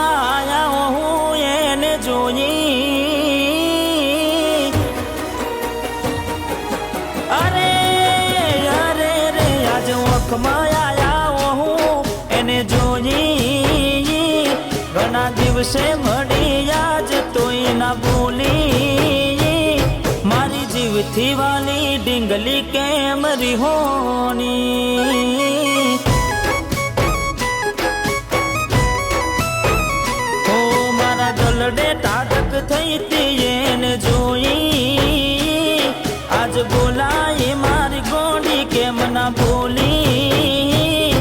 આયા હું એને જોઈ અરે અરે રે આજ ઓખમાં આયા હું એને જોઈ ઘણા દિવસે મળી આજ તોય ના બોલી મારી જીવથી વાલી ડીંગલી કેમ રીહોની દલડે તાડક થઈ તી એને જોઈ આજ બોલાય મારી ગોડી કેમ ના બોલી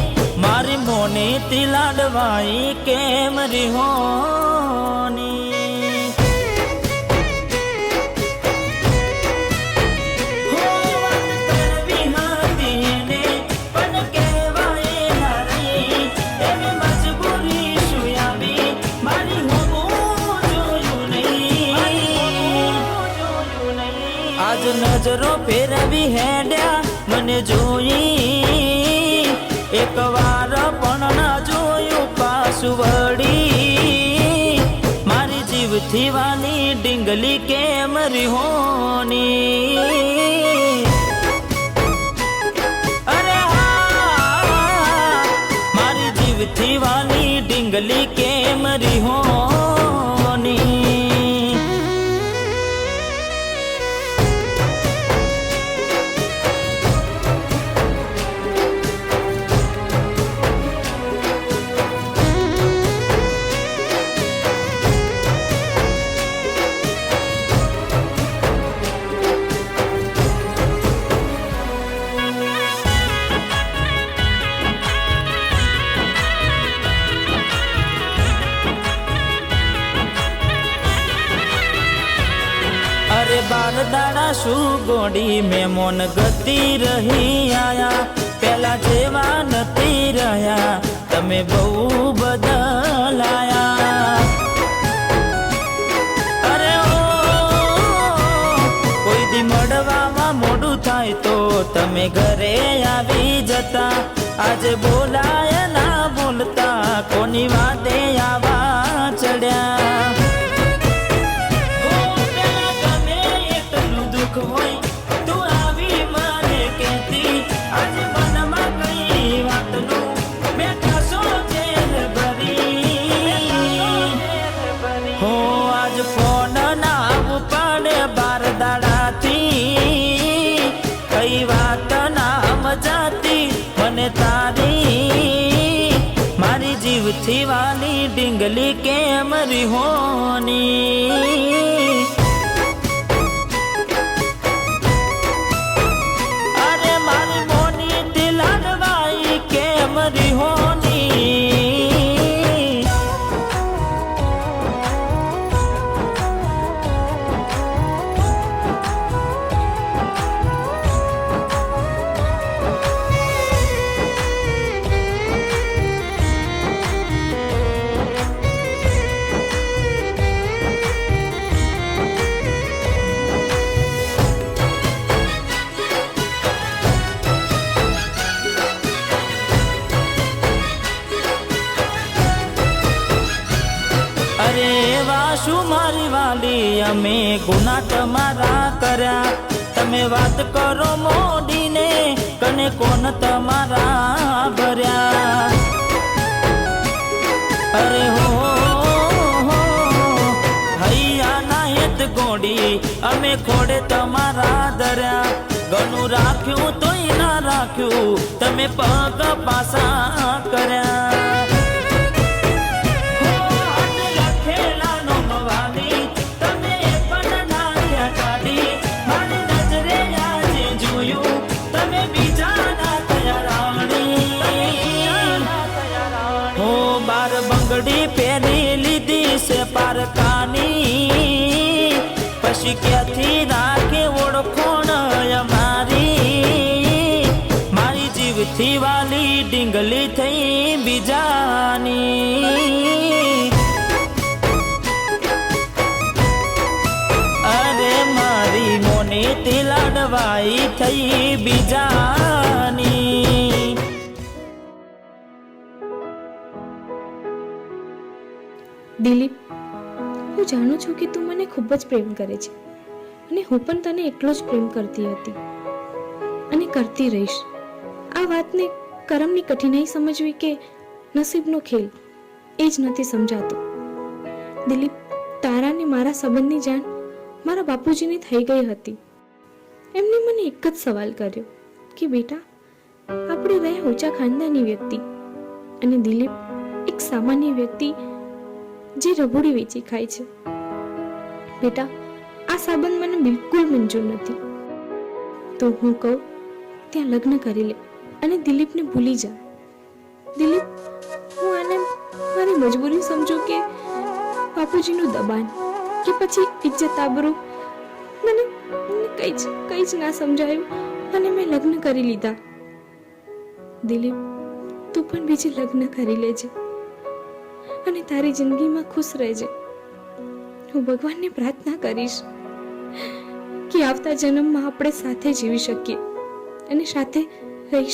મારી મોને તી લાડવાઈ કેમ રીહોની આજ નજરો ફેરવી હેડ્યા મને જોઈ એક વાર પણ ના જોયું પાછું વળી મારી જીવથી વાલી ડીંગલી કેમ રીહોની અરે હા મારી જીવથી વાલી ડીંગલી કેમ રીહોની अरे बार दाड़ा शू गोड़ी में मोन गति रही आया पहला जेवा नती रहा तमे बहु बदलाया अरे ओ कोई दी मड़वामां मोडું થાય તો તમે ઘરે આવી જતા આજે બોલાય ના બોલતા કોની વાતે આવા ચડ્યા तारी मारी जीवथी वाली ડીંગલી केम રીહોની अरे मारी मोनी ती लाडवाई केम રીહોની अरे वाशु मारी वाली अमे गुना तमारा कर्या तमे बात करो मोदी ने कने कोन तमारा भर्या अरे हो हैया ना हेत गोडी अमे खोड़े तमारा दर्या घणું राख्यू तोय ना राख्यू तमे पग पासा कर्या બંગડી પહેરી લીધી છે પારકાની પછી ક્યાંથી રાખે ઓળખોણ અમારી મારી જીવથી વાલી ડીંગલી થઈ બીજાની અરે મારી મોનેથી લાડવાઈ થઈ બીજાની દિલીપ, હું જાણું છું કે તું મને ખૂબ જ પ્રેમ કરે છે અને હું પણ તને એટલો જ પ્રેમ કરતી હતી અને કરતી રહીશ. આ વાતને કરમની કઠિનાઈ સમજવી કે નસીબનો ખેલ એ જ નથી સમજાતું. દિલીપ, તારા અને મારા સંબંધની જાણ મારા બાપુજીને થઈ ગઈ હતી. એમને મને એક જ સવાલ કર્યો કે બેટા, આપણે રહ્યા ઊંચા ખાનદાની વ્યક્તિ અને દિલીપ એક સામાન્ય વ્યક્તિ જે રબોડી વેચી ખાય છે. બેટા, આ સંબંધ મને બિલકુલ મંજૂર નથી. તો હું કહું ત્યાં લગ્ન કરી લે અને દિલીપને ભૂલી જા. દિલીપ, હું આને મારી મજબૂરી સમજુ કે બાપુજીનું દબાણ કે પછી ઇજ્જત આબરૂ, મને કંઈ જ ના સમજાયું અને મેં લગ્ન કરી લીધા. દિલીપ, તું પણ બીજે લગ્ન કરી લેજે અને તારી જિંદગીમાં ખુશ રહેજે. હું ભગવાનને પ્રાર્થના કરીશ કે આવતા જન્મમાં આપણે સાથે જીવી શકીએ અને સાથે રહી શકીએ.